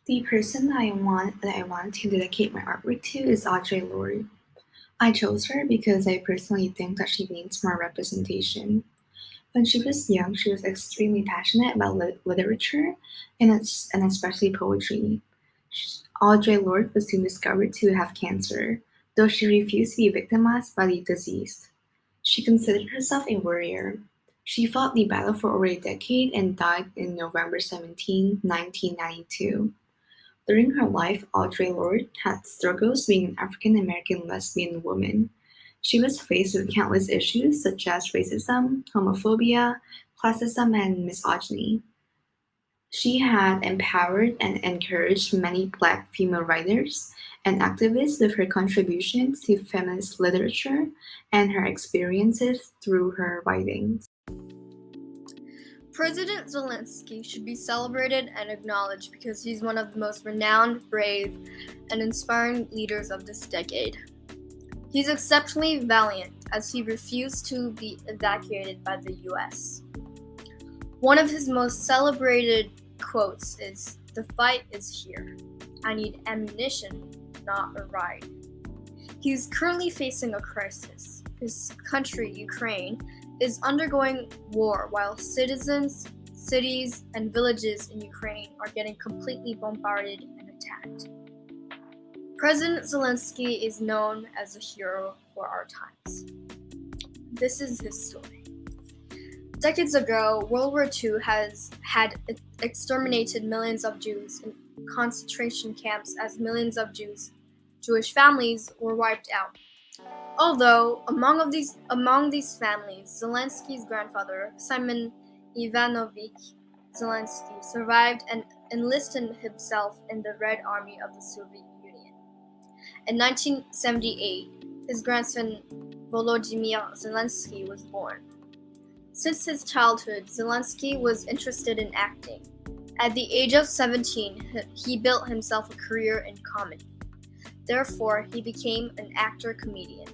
The person that I want to dedicate my artwork to is Audre Lorde. I chose her because I personally think that she needs more representation. When she was young, she was extremely passionate about literature and especially poetry. Audre Lorde was soon discovered to have cancer, though she refused to be victimized by the disease. She considered herself a warrior. She fought the battle for over a decade and died in November 17, 1992. During her life, Audre Lorde had struggles being an African American lesbian woman. She was faced with countless issues such as racism, homophobia, classism, and misogyny. She had empowered and encouraged many Black female writers and activists with her contributions to feminist literature and her experiences through her writings. President Zelensky should be celebrated and acknowledged because he's one of the most renowned, brave, and inspiring leaders of this decade. He's exceptionally valiant as he refused to be evacuated by the US. One of his most celebrated quotes is, "The fight is here. I need ammunition, not a ride." He is currently facing a crisis. His country, Ukraine, is undergoing war while citizens, cities, and villages in Ukraine are getting completely bombarded and attacked. President Zelensky is known as a hero for our times. This is his story. Decades ago, World War II had exterminated millions of Jews in concentration camps as millions of Jewish families were wiped out. Although among these families, Zelensky's grandfather, Simon Ivanovich Zelensky, survived and enlisted himself in the Red Army of the Soviet Union. In 1978, his grandson Volodymyr Zelensky was born. Since his childhood, Zelensky was interested in acting. At the age of 17, he built himself a career in comedy. Therefore, he became an actor-comedian.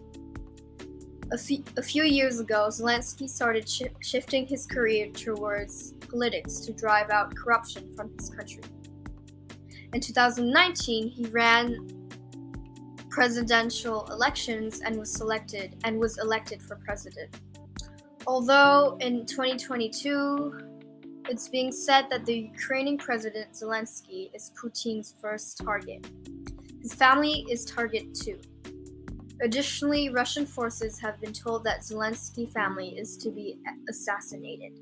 A few years ago, Zelensky started shifting his career towards politics to drive out corruption from his country. In 2019, he ran presidential elections and was elected for president. Although in 2022, it's being said that the Ukrainian President Zelensky is Putin's first target. His family is target too. Additionally, Russian forces have been told that Zelensky family is to be assassinated.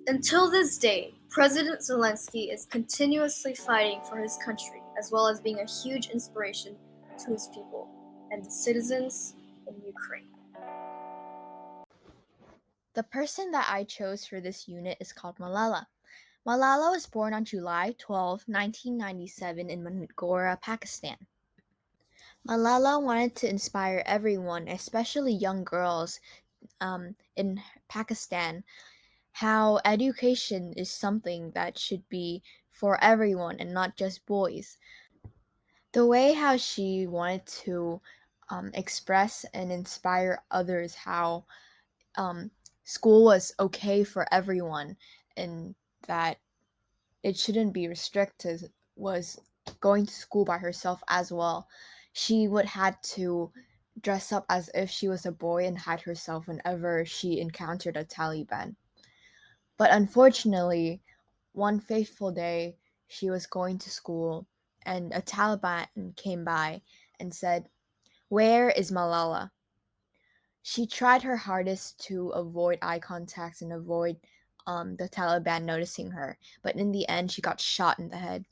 Until this day, President Zelensky is continuously fighting for his country, as well as being a huge inspiration to his people and the citizens in Ukraine. The person that I chose for this unit is called Malala. Malala was born on July 12, 1997 in Mandora, Pakistan. Malala wanted to inspire everyone, especially young girls in Pakistan, how education is something that should be for everyone and not just boys. The way how she wanted to express and inspire others how um, school was okay for everyone and that it shouldn't be restricted was going to school by herself as well. She would had to dress up as if she was a boy and hide herself whenever she encountered a Taliban. But unfortunately, one fateful day, she was going to school and a Taliban came by and said, "Where is Malala?" She tried her hardest to avoid eye contact and avoid the Taliban noticing her, but in the end, she got shot in the head.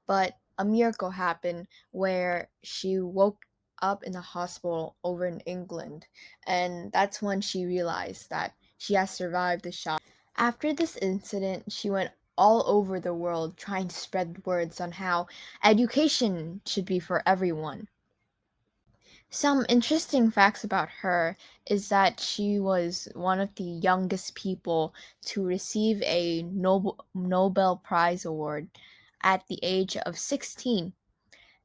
But a miracle happened where she woke up in the hospital over in England, and that's when she realized that she has survived the shot. After this incident, she went all over the world trying to spread words on how education should be for everyone. Some interesting facts about her is that she was one of the youngest people to receive a Nobel Prize award at the age of 16.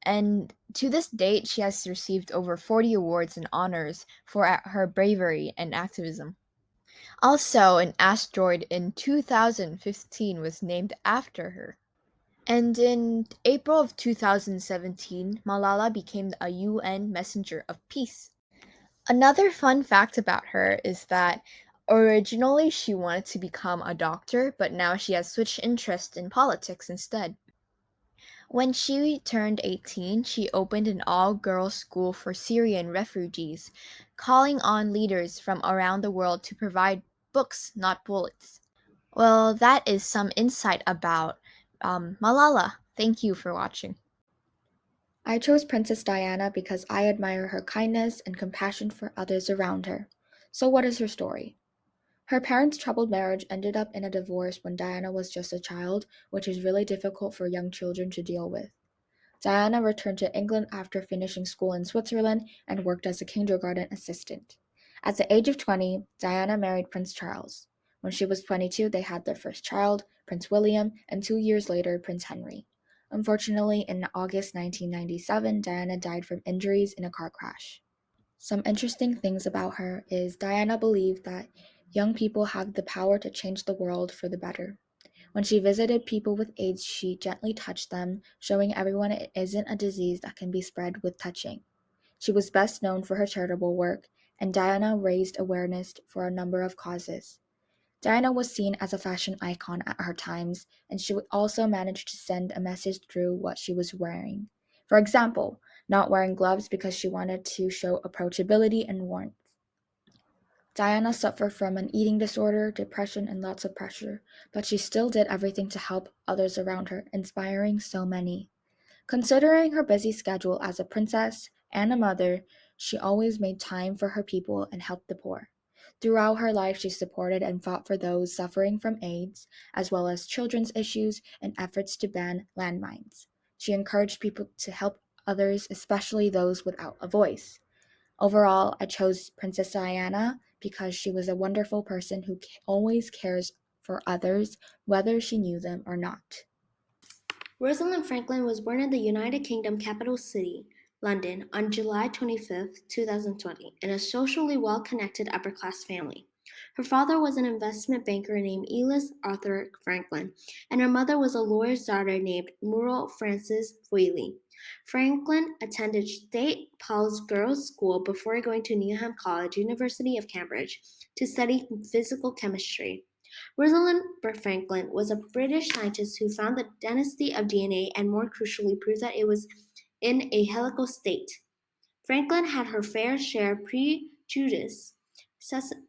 And to this date, she has received over 40 awards and honors for her bravery and activism. Also, an asteroid in 2015 was named after her. And in April of 2017, Malala became a UN Messenger of Peace. Another fun fact about her is that originally she wanted to become a doctor, but now she has switched interest in politics instead. When she turned 18, she opened an all girls school for Syrian refugees, calling on leaders from around the world to provide books, not bullets. Well, that is some insight about Malala. Thank you for watching. I chose Princess Diana because I admire her kindness and compassion for others around her. So, what is her story? Her parents' troubled marriage ended up in a divorce when Diana was just a child, which is really difficult for young children to deal with. Diana returned to England after finishing school in Switzerland and worked as a kindergarten assistant. At the age of 20, Diana married Prince Charles. When she was 22, they had their first child, Prince William, and 2 years later, Prince Henry. Unfortunately, in August 1997, Diana died from injuries in a car crash. Some interesting things about her is Diana believed that young people have the power to change the world for the better. When she visited people with AIDS, she gently touched them, showing everyone it isn't a disease that can be spread with touching. She was best known for her charitable work, and Diana raised awareness for a number of causes. Diana was seen as a fashion icon at her times, and she would also manage to send a message through what she was wearing. For example, not wearing gloves because she wanted to show approachability and warmth. Diana suffered from an eating disorder, depression, and lots of pressure, but she still did everything to help others around her, inspiring so many. Considering her busy schedule as a princess and a mother, she always made time for her people and helped the poor. Throughout her life, she supported and fought for those suffering from AIDS, as well as children's issues and efforts to ban landmines. She encouraged people to help others, especially those without a voice. Overall, I chose Princess Diana because she was a wonderful person who always cares for others, whether she knew them or not. Rosalind Franklin was born in the United Kingdom capital city, London, on July 25, 2020, in a socially well-connected upper-class family. Her father was an investment banker named Elis Arthur Franklin, and her mother was a lawyer's daughter named Muriel Frances Whaley. Franklin attended State Paul's Girls' School before going to Newnham College, University of Cambridge, to study physical chemistry. Rosalind Franklin was a British scientist who found the density of DNA and more crucially proved that it was in a helical state. Franklin had her fair share of prejudice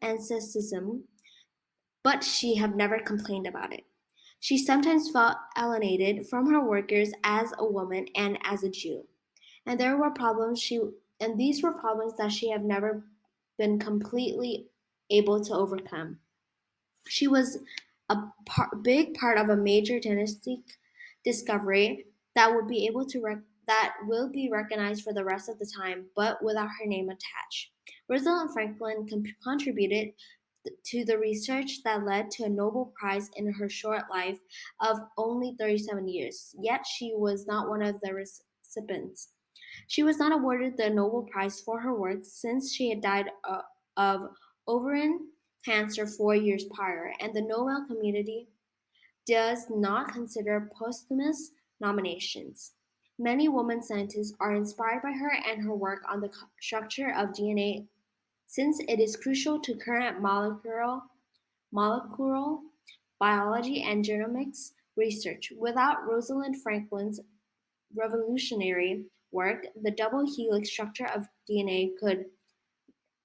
and sexism, but she have never complained about it. She sometimes felt alienated from her workers as a woman and as a Jew. And there were problems she and these were problems that she have never been completely able to overcome. She was a big part of a major genetic discovery that would be able to that will be recognized for the rest of the time, but without her name attached. Rosalind Franklin contributed to the research that led to a Nobel Prize in her short life of only 37 years, yet she was not one of the recipients. She was not awarded the Nobel Prize for her work since she had died of ovarian cancer 4 years prior, and the Nobel community does not consider posthumous nominations. Many women scientists are inspired by her and her work on the structure of DNA since it is crucial to current molecular biology and genomics research. Without Rosalind Franklin's revolutionary work, the double helix structure of DNA could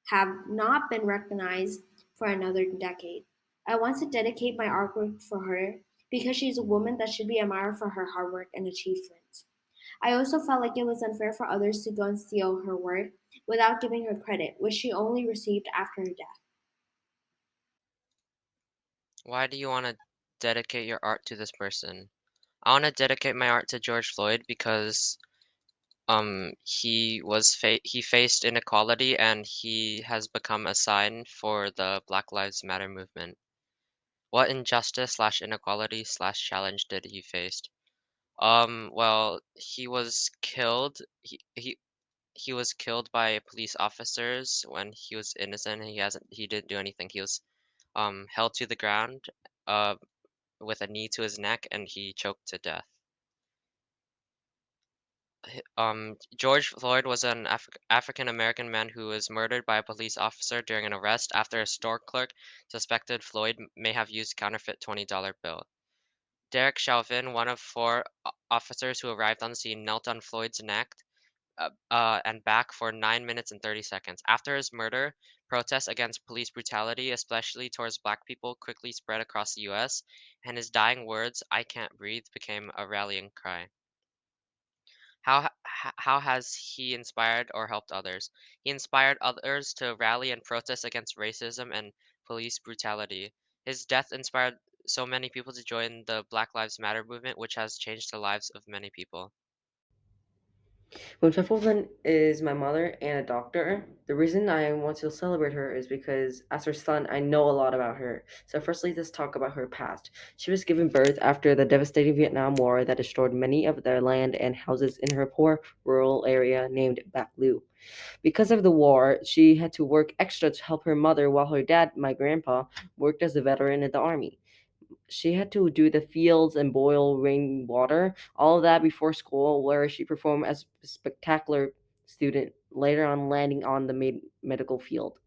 have not been recognized for another decade. I want to dedicate my artwork for her because she's a woman that should be admired for her hard work and achievements. I also felt like it was unfair for others to go and steal her work without giving her credit, which she only received after her death. Why do you want to dedicate your art to this person? I want to dedicate my art to George Floyd because he faced inequality and he has become a sign for the Black Lives Matter movement. What injustice slash inequality slash challenge did he face? Well, he was killed. He was killed by police officers when he was innocent. He didn't do anything. He was held to the ground uh with a knee to his neck and he choked to death. George Floyd was an African American man who was murdered by a police officer during an arrest after a store clerk suspected Floyd may have used counterfeit $20 bill. Derek Chauvin, one of four officers who arrived on the scene, knelt on Floyd's neck and back for 9 minutes and 30 seconds. After his murder, protests against police brutality, especially towards black people, quickly spread across the US, and his dying words, "I can't breathe," became a rallying cry. How has he inspired or helped others? He inspired others to rally and protest against racism and police brutality. His death inspired so many people to join the Black Lives Matter movement, which has changed the lives of many people. When Pfeffelman is my mother and a doctor, the reason I want to celebrate her is because as her son, I know a lot about her. So firstly, let's talk about her past. She was given birth after the devastating Vietnam War that destroyed many of their land and houses in her poor rural area named Bac Lieu. Because of the war, she had to work extra to help her mother while her dad, my grandpa, worked as a veteran in the army. She had to do the fields and boil rainwater, all of that before school, where she performed as a spectacular student, later on landing on the medical field.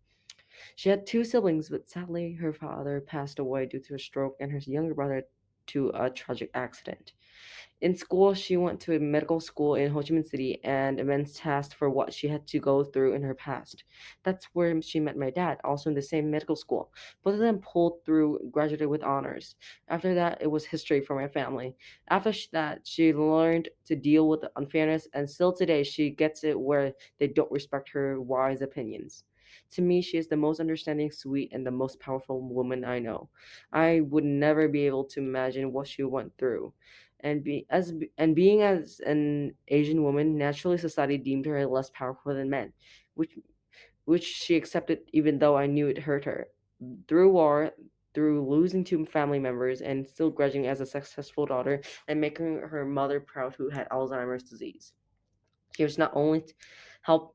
She had two siblings, but sadly, her father passed away due to a stroke, and her younger brother to a tragic accident. In school, she went to a medical school in Ho Chi Minh City and immense tasked for what she had to go through in her past. That's where she met my dad, also in the same medical school. Both of them pulled through, graduated with honors. After that, it was history for my family. That, she learned to deal with the unfairness, and still today, she gets it where they don't respect her wise opinions. To me, she is the most understanding, sweet, and the most powerful woman I know. I would never be able to imagine what she went through and being as an Asian woman, naturally society deemed her less powerful than men, which which she accepted even though I knew it hurt her. Through war, through losing two family members and still grudging as a successful daughter and making her mother proud who had Alzheimer's disease. She was not only help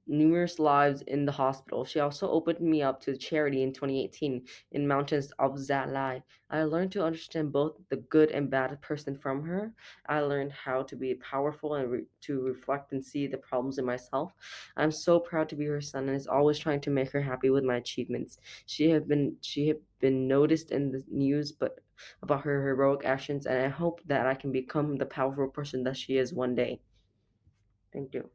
numerous lives in the hospital. She also opened me up to charity in 2018 in mountains of Zalai. I learned to understand both the good and bad person from her. I learned how to be powerful and to reflect and see the problems in myself. I'm so proud to be her son and is always trying to make her happy with my achievements. She had been noticed in the news, but about her heroic actions, and I hope that I can become the powerful person that she is one day. Thank you.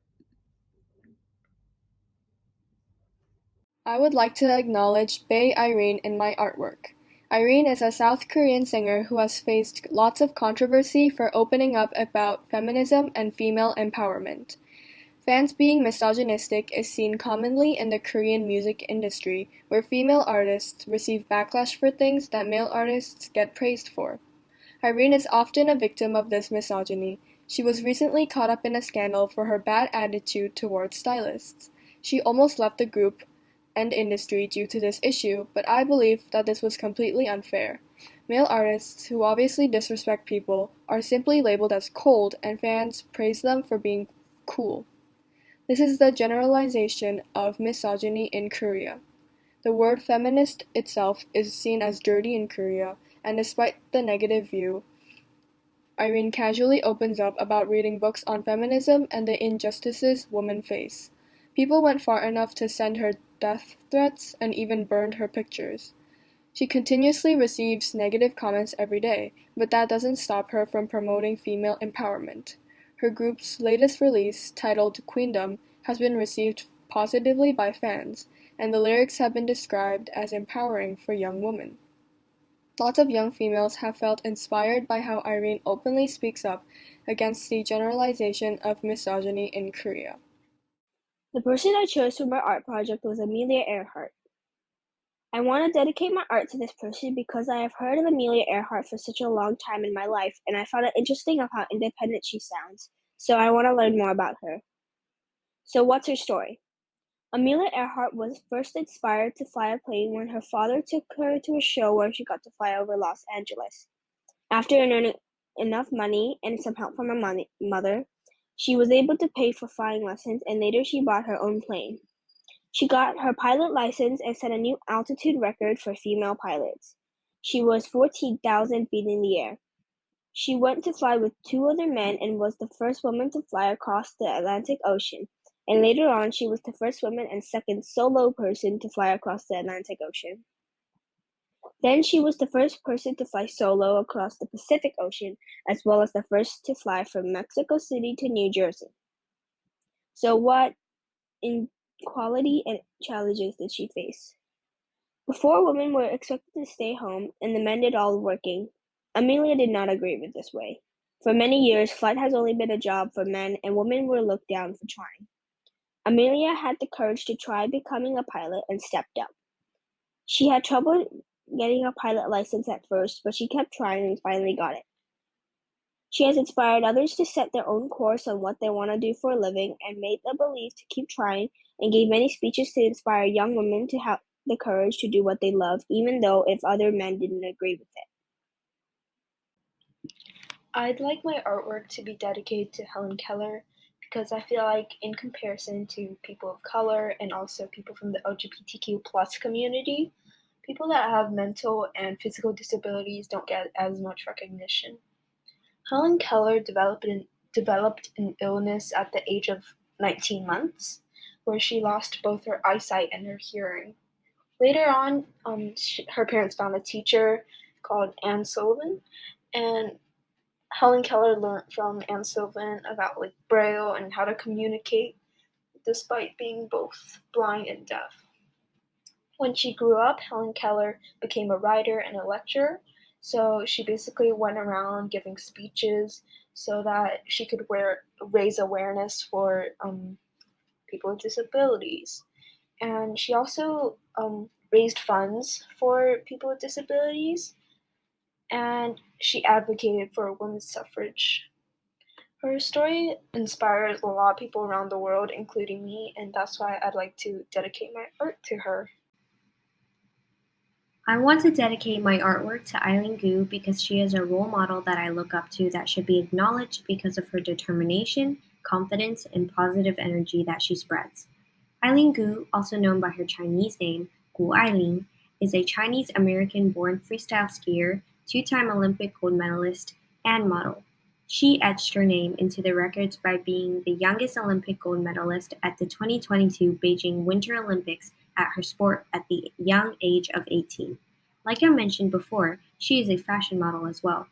I would like to acknowledge Bae Irene in my artwork. Irene is a South Korean singer who has faced lots of controversy for opening up about feminism and female empowerment. Fans being misogynistic is seen commonly in the Korean music industry, where female artists receive backlash for things that male artists get praised for. Irene is often a victim of this misogyny. She was recently caught up in a scandal for her bad attitude towards stylists. She almost left the group and industry due to this issue, but I believe that this was completely unfair. Male artists, who obviously disrespect people, are simply labeled as cold, and fans praise them for being cool. This is the generalization of misogyny in Korea. The word feminist itself is seen as dirty in Korea, and despite the negative view, Irene casually opens up about reading books on feminism and the injustices women face. People went far enough to send her death threats and even burned her pictures. She continuously receives negative comments every day, but that doesn't stop her from promoting female empowerment. Her group's latest release, titled Queendom, has been received positively by fans, and the lyrics have been described as empowering for young women. Lots of young females have felt inspired by how Irene openly speaks up against the generalization of misogyny in Korea. The person I chose for my art project was Amelia Earhart. I want to dedicate my art to this person because I have heard of Amelia Earhart for such a long time in my life, and I found it interesting of how independent she sounds, so I want to learn more about her. So what's her story? Amelia Earhart was first inspired to fly a plane when her father took her to a show where she got to fly over Los Angeles. After earning enough money and some help from her mother, she was able to pay for flying lessons, and later she bought her own plane. She got her pilot license and set a new altitude record for female pilots. She was 14,000 feet in the air. She went to fly with two other men and was the first woman to fly across the Atlantic Ocean. And later on, she was the first woman and second solo person to fly across the Atlantic Ocean. Then she was the first person to fly solo across the Pacific Ocean, as well as the first to fly from Mexico City to New Jersey. So what inequality and challenges did she face? Before, women were expected to stay home and the men did all the working. Amelia did not agree with this way. For many years, flight has only been a job for men and women were looked down for trying. Amelia had the courage to try becoming a pilot and stepped up. She had trouble getting a pilot license at first, but she kept trying and finally got it. She has inspired others to set their own course on what they want to do for a living and made them believe to keep trying and gave many speeches to inspire young women to have the courage to do what they love, even though if other men didn't agree with it. I'd like my artwork to be dedicated to Helen Keller because I feel like in comparison to people of color and also people from the LGBTQ plus community, people that have mental and physical disabilities don't get as much recognition. Helen Keller developed an illness at the age of 19 months, where she lost both her eyesight and her hearing. Later on, her parents found a teacher called Anne Sullivan, and Helen Keller learned from Anne Sullivan about like Braille and how to communicate despite being both blind and deaf. When she grew up, Helen Keller became a writer and a lecturer. So she basically went around giving speeches so that she could raise awareness for people with disabilities. And she also raised funds for people with disabilities, and she advocated for women's suffrage. Her story inspires a lot of people around the world, including me, and that's why I'd like to dedicate my art to her. I want to dedicate my artwork to Eileen Gu because she is a role model that I look up to that should be acknowledged because of her determination, confidence, and positive energy that she spreads. Eileen Gu, also known by her Chinese name, Gu Eileen, is a Chinese-American-born freestyle skier, two-time Olympic gold medalist, and model. She etched her name into the records by being the youngest Olympic gold medalist at the 2022 Beijing Winter Olympics at her sport at the young age of 18. Like I mentioned before, she is a fashion model as well.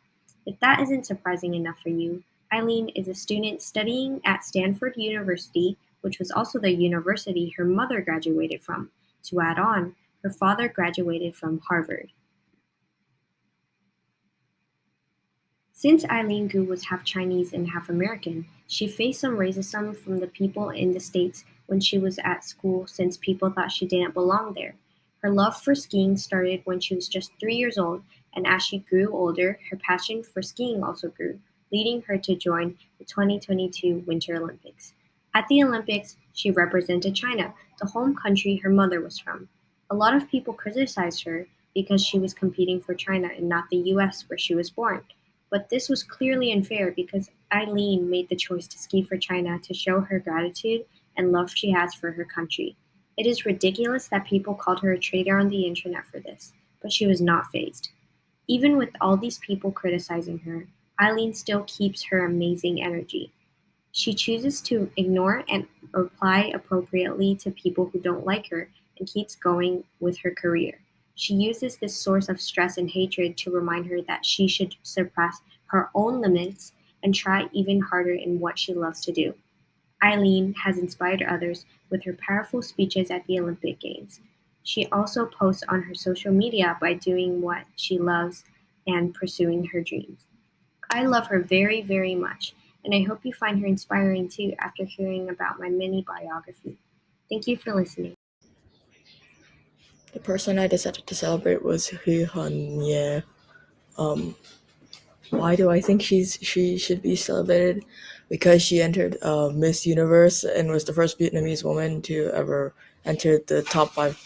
If that isn't surprising enough for you, Eileen is a student studying at Stanford University, which was also the university her mother graduated from. To add on, her father graduated from Harvard. Since Eileen Gu was half Chinese and half American, she faced some racism from the people in the States when she was at school since people thought she didn't belong there. Her love for skiing started when she was just 3 years old, and as she grew older, her passion for skiing also grew, leading her to join the 2022 Winter Olympics. At the Olympics, she represented China, the home country her mother was from. A lot of people criticized her because she was competing for China and not the US where she was born. But this was clearly unfair because Eileen made the choice to ski for China to show her gratitude and love she has for her country. It is ridiculous that people called her a traitor on the internet for this, but she was not fazed. Even with all these people criticizing her, Eileen still keeps her amazing energy. She chooses to ignore and reply appropriately to people who don't like her and keeps going with her career. She uses this source of stress and hatred to remind her that she should surpass her own limits and try even harder in what she loves to do. Eileen has inspired others with her powerful speeches at the Olympic Games. She also posts on her social media by doing what she loves and pursuing her dreams. I love her very, very much, and I hope you find her inspiring too after hearing about my mini biography. Thank you for listening. The person I decided to celebrate was Hu Hanye. Why do I think she should be celebrated? Because she entered Miss Universe and was the first Vietnamese woman to ever enter the top 5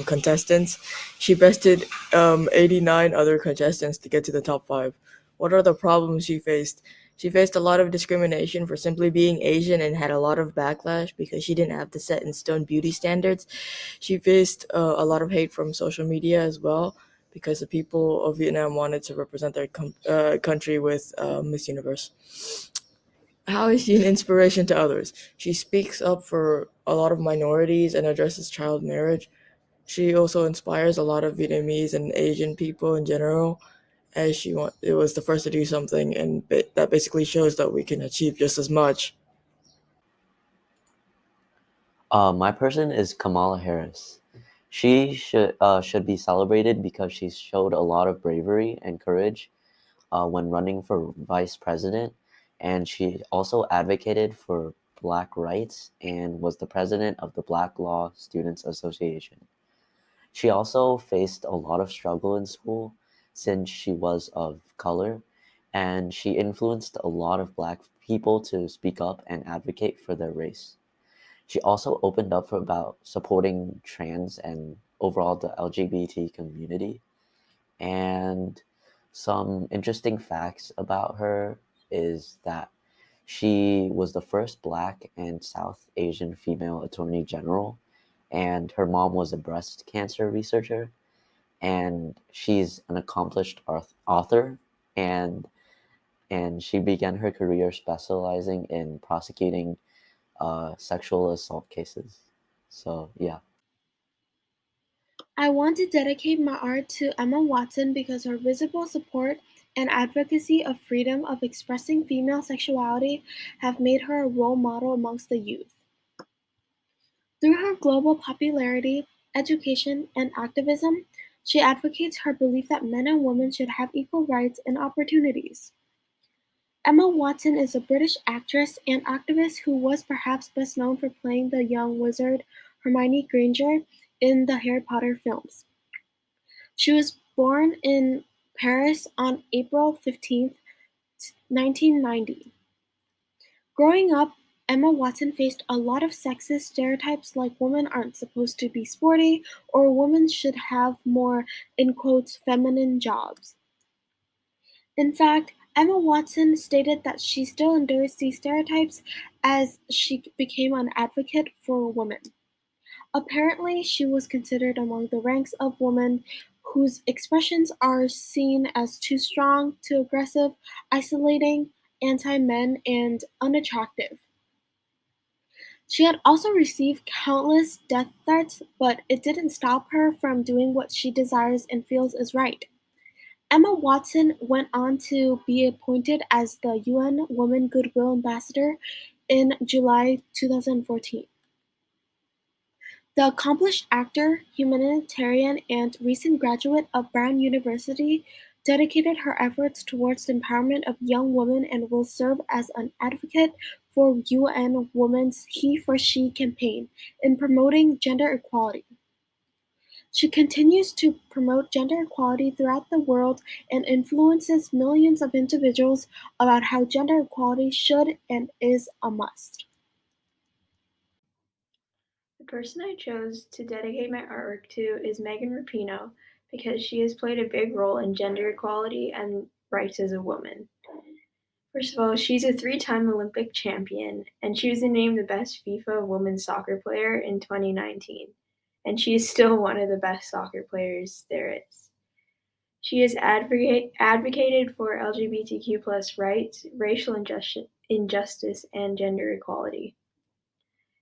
contestants. She bested 89 other contestants to get to the top 5. What are the problems she faced? She faced a lot of discrimination for simply being Asian and had a lot of backlash because she didn't have the set in stone beauty standards. She faced a lot of hate from social media as well, because the people of Vietnam wanted to represent their country with Miss Universe. How is she an inspiration to others? She speaks up for a lot of minorities and addresses child marriage. She also inspires a lot of Vietnamese and Asian people in general, as it was the first to do something, and that basically shows that we can achieve just as much. My person is Kamala Harris. She should be celebrated because she showed a lot of bravery and courage when running for vice president, and she also advocated for Black rights and was the president of the Black Law Students Association. She also faced a lot of struggle in school since she was of color, and she influenced a lot of Black people to speak up and advocate for their race. She also opened up for about supporting trans and overall the LGBT community. And some interesting facts about her is that she was the first Black and South Asian female attorney general, and her mom was a breast cancer researcher, and she's an accomplished author, and she began her career specializing in prosecuting sexual assault cases. So yeah. I want to dedicate my art to Emma Watson because her visible support and advocacy of freedom of expressing female sexuality have made her a role model amongst the youth. Through her global popularity, education, and activism, she advocates her belief that men and women should have equal rights and opportunities. Emma Watson is a British actress and activist who was perhaps best known for playing the young wizard Hermione Granger in the Harry Potter films. She was born in Paris on April 15, 1990. Growing up, Emma Watson faced a lot of sexist stereotypes like women aren't supposed to be sporty or women should have more, in quotes, feminine jobs. In fact, Emma Watson stated that she still endures these stereotypes as she became an advocate for women. Apparently, she was considered among the ranks of women whose expressions are seen as too strong, too aggressive, isolating, anti-men, and unattractive. She had also received countless death threats, but it didn't stop her from doing what she desires and feels is right. Emma Watson went on to be appointed as the UN Women Goodwill Ambassador in July 2014. The accomplished actor, humanitarian, and recent graduate of Brown University dedicated her efforts towards the empowerment of young women and will serve as an advocate for UN Women's He for She campaign in promoting gender equality. She continues to promote gender equality throughout the world and influences millions of individuals about how gender equality should and is a must. The person I chose to dedicate my artwork to is Megan Rapinoe because she has played a big role in gender equality and rights as a woman. First of all, she's a 3-time Olympic champion, and she was named the best FIFA women's soccer player in 2019, and she is still one of the best soccer players there is. She has advocated for LGBTQ plus rights, racial injustice, and gender equality.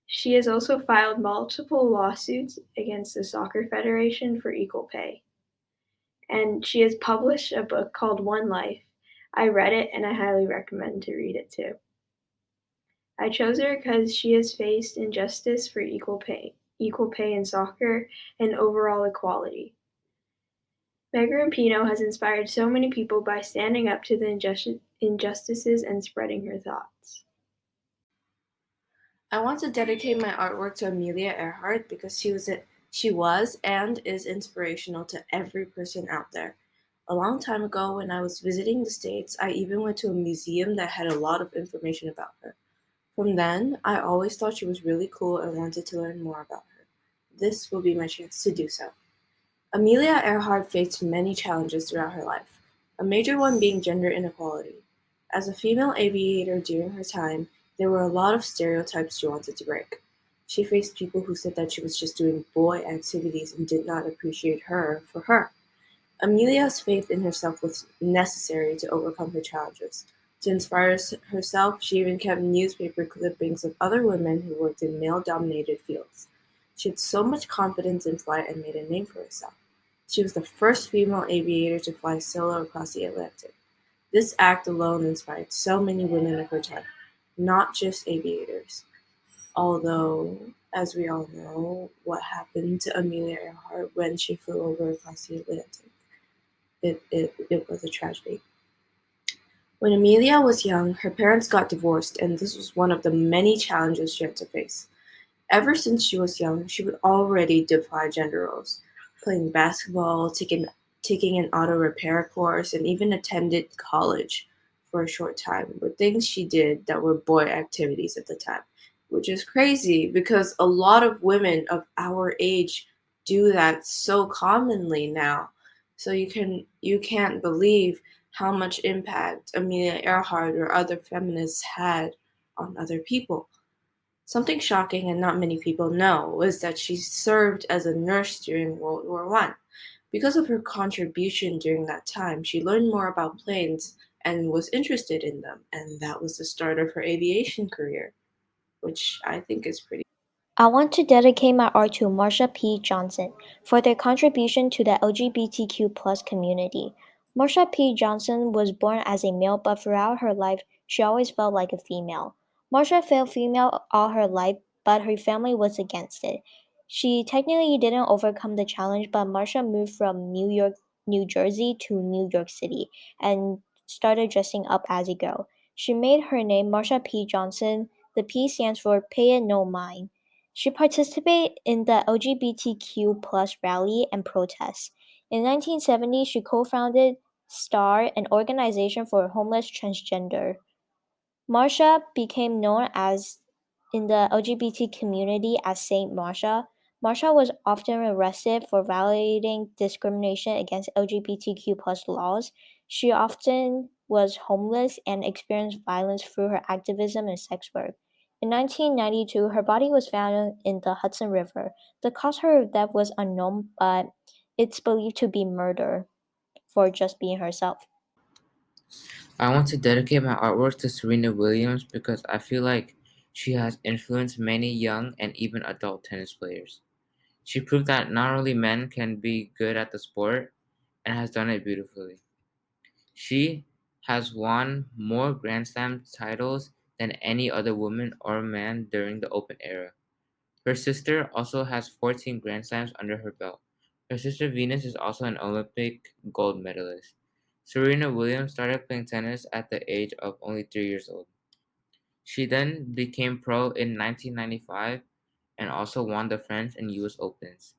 She has also filed multiple lawsuits against the Soccer Federation for equal pay. And she has published a book called One Life. I read it and I highly recommend to read it too. I chose her because she has faced injustice for equal pay in soccer, and overall equality. Megan Rapinoe has inspired so many people by standing up to the injustices and spreading her thoughts. I want to dedicate my artwork to Amelia Earhart because she was and is inspirational to every person out there. A long time ago, when I was visiting the States, I even went to a museum that had a lot of information about her. From then, I always thought she was really cool and wanted to learn more about her. This will be my chance to do so. Amelia Earhart faced many challenges throughout her life, a major one being gender inequality. As a female aviator during her time, there were a lot of stereotypes she wanted to break. She faced people who said that she was just doing boy activities and did not appreciate her for her. Amelia's faith in herself was necessary to overcome her challenges. To inspire herself, she even kept newspaper clippings of other women who worked in male dominated fields. She had so much confidence in flight and made a name for herself. She was the first female aviator to fly solo across the Atlantic. This act alone inspired so many women of her time, not just aviators. Although, as we all know, what happened to Amelia Earhart when she flew over across the Atlantic. It was a tragedy. When Amelia was young, her parents got divorced, and this was one of the many challenges she had to face. Ever since she was young, she would already defy gender roles, playing basketball, taking an auto repair course, and even attended college for a short time with things she did that were boy activities at the time, which is crazy because a lot of women of our age do that so commonly now. So you can't believe how much impact Amelia Earhart or other feminists had on other people. Something shocking and not many people know is that she served as a nurse during World War One. Because of her contribution during that time, she learned more about planes and was interested in them, and that was the start of her aviation career, which I think is pretty. I want to dedicate my art to Marsha P. Johnson for their contribution to the LGBTQ plus community. Marsha P. Johnson was born as a male, but throughout her life, she always felt like a female. Marsha felt female all her life, but her family was against it. She technically didn't overcome the challenge, but Marsha moved from New Jersey to New York City and started dressing up as a girl. She made her name Marsha P. Johnson. The P stands for Pay It No Mind. She participated in the LGBTQ plus rally and protests. In 1970, she co-founded STAR, an organization for homeless transgender. Marsha became known as in the LGBT community as Saint Marsha. Marsha was often arrested for violating discrimination against LGBTQ plus laws. She often was homeless and experienced violence through her activism and sex work. In 1992, her body was found in the Hudson River. The cause of her death was unknown, but it's believed to be murder for just being herself. I want to dedicate my artwork to Serena Williams because I feel like she has influenced many young and even adult tennis players. She proved that not only men can be good at the sport and has done it beautifully. She has won more Grand Slam titles than any other woman or man during the Open era. Her sister also has 14 Grand Slams under her belt. Her sister Venus is also an Olympic gold medalist. Serena Williams started playing tennis at the age of only 3 years old. She then became pro in 1995 and also won the French and US Opens.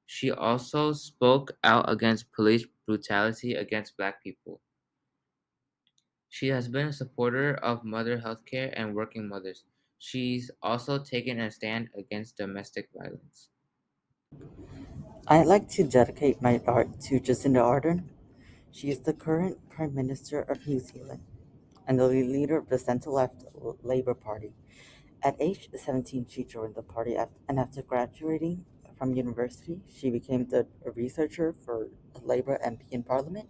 She also spoke out against police brutality against black people. She has been a supporter of mother healthcare and working mothers. She's also taken a stand against domestic violence. I'd like to dedicate my art to Jacinda Ardern. She is the current Prime Minister of New Zealand and the leader of the centre-left Labour Party. At age 17, she joined the party, and after graduating from university, she became a researcher for a Labour MP in Parliament.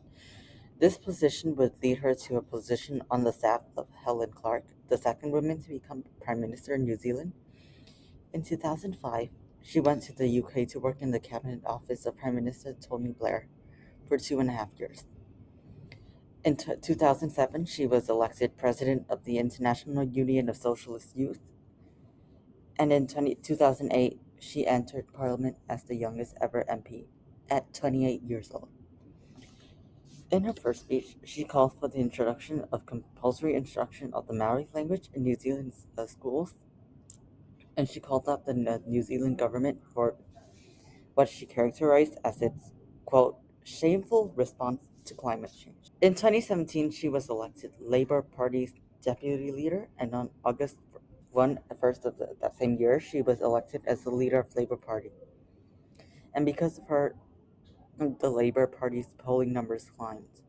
This position would lead her to a position on the staff of Helen Clark, the second woman to become Prime Minister in New Zealand. In 2005, she went to the UK to work in the Cabinet Office of Prime Minister Tony Blair for 2.5 years. In 2007, she was elected President of the International Union of Socialist Youth, and in 2008, she entered Parliament as the youngest ever MP at 28 years old. In her first speech, she called for the introduction of compulsory instruction of the Maori language in New Zealand's schools, and she called out the New Zealand government for what she characterized as its, quote, shameful response to climate change. In 2017, she was elected Labour Party's deputy leader, and on August 1st of that same year, she was elected as the leader of Labour Party. And because of her, the Labour Party's polling numbers climbed,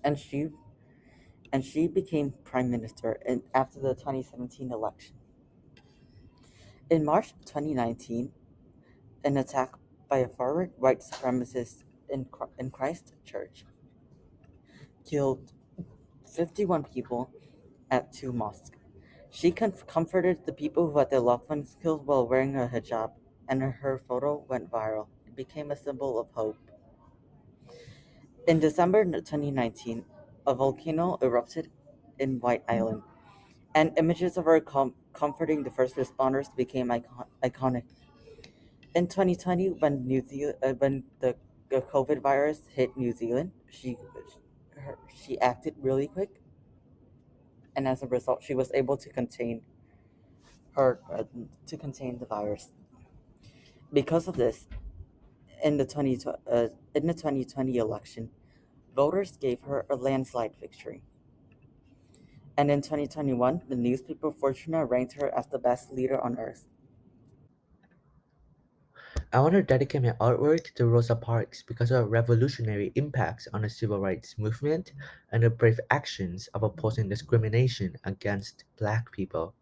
and she became prime minister after the 2017 election. In March 2019, an attack by a far-right white supremacist in Christchurch killed 51 people at two mosques. She comforted the people who had their loved ones killed while wearing a hijab, and her photo went viral. It became a symbol of hope. In December 2019, a volcano erupted in White Island, and images of her comforting the first responders became iconic. In 2020, when the COVID virus hit New Zealand, she acted really quick, and as a result, she was able to her contain the virus. Because of this, in the 2020 election, voters gave her a landslide victory. And in 2021, the newspaper Fortuna ranked her as the best leader on earth. I want to dedicate my artwork to Rosa Parks because of her revolutionary impacts on the civil rights movement and her brave actions of opposing discrimination against black people.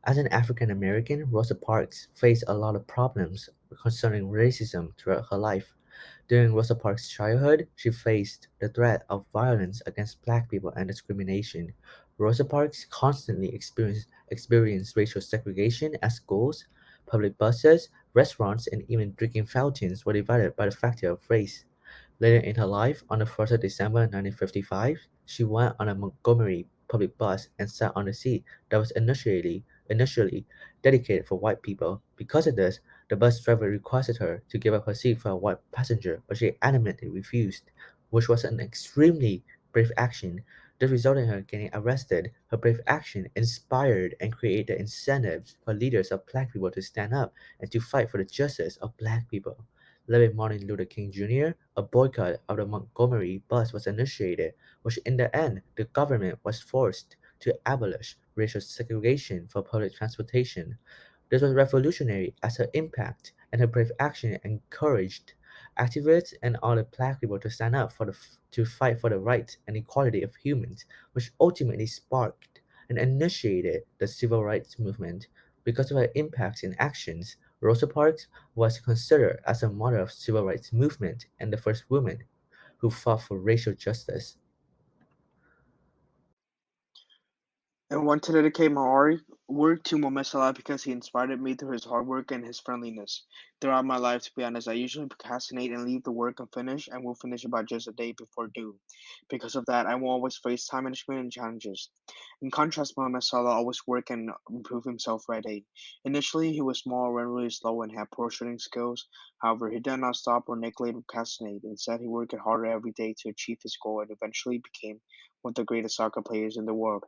As an African American, Rosa Parks faced a lot of problems concerning racism throughout her life. During Rosa Parks' childhood, she faced the threat of violence against black people and discrimination. Rosa Parks constantly experienced racial segregation at schools, public buses, restaurants, and even drinking fountains were divided by the factor of race. Later in her life, on the 1st of December 1955, she went on a Montgomery public bus and sat on a seat that was initially dedicated for white people. Because of this, the bus driver requested her to give up her seat for a white passenger, but she adamantly refused, which was an extremely brave action. This resulted in her getting arrested. Her brave action inspired and created incentives for leaders of black people to stand up and to fight for the justice of black people. Led by Martin Luther King Jr., a boycott of the Montgomery bus was initiated, which in the end the government was forced to abolish racial segregation for public transportation. This was revolutionary as her impact and her brave action encouraged activists and other black people to stand up to fight for the rights and equality of humans, which ultimately sparked and initiated the civil rights movement. Because of her impacts and actions, Rosa Parks was considered as a mother of civil rights movement and the first woman who fought for racial justice. I want to dedicate my artwork to Mohamed Salah because he inspired me through his hard work and his friendliness. Throughout my life, to be honest, I usually procrastinate and leave the work unfinished and will finish about just a day before due. Because of that, I will always face time management and challenges. In contrast, Mohamed Salah always worked and improved himself right away. Initially, he was small, ran really slow, and had poor shooting skills. However, he did not stop or neglect or procrastinate. Instead, he worked harder every day to achieve his goal and eventually became one of the greatest soccer players in the world.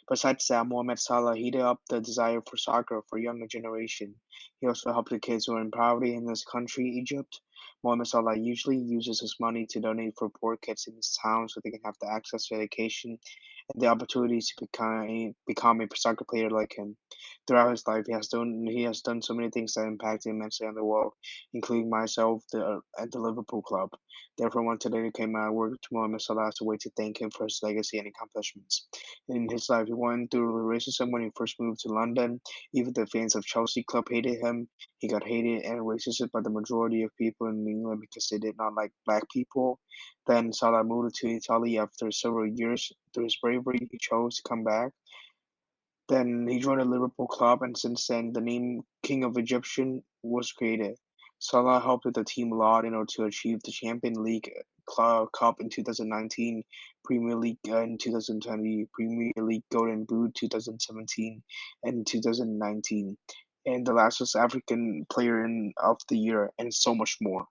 Besides that, Mohamed Salah heated up the desire for soccer for younger generation. He also helped the kids who are in poverty in his country, Egypt. Mohamed Salah usually uses his money to donate for poor kids in his town so they can have the access to education and the opportunities to become a soccer player like him. Throughout his life, he has done so many things that impacted immensely on the world, including myself at the Liverpool club. Therefore, I want to dedicate my work to Mohamed Salah as a way to thank him for his legacy and accomplishments. In his life, he went through racism when he first moved to London. Even the fans of Chelsea club hated him. He got hated and racist by the majority of people in England because they did not like black people. Then Salah moved to Italy after several years. Through his bravery, he chose to come back. Then he joined a Liverpool club, and since then, the name King of Egyptian was created. Salah helped the team a lot in order to achieve the Champions League Cup in 2019, Premier League in 2020, Premier League Golden Boot 2017, and 2019, and the last was African Player of the Year, and so much more.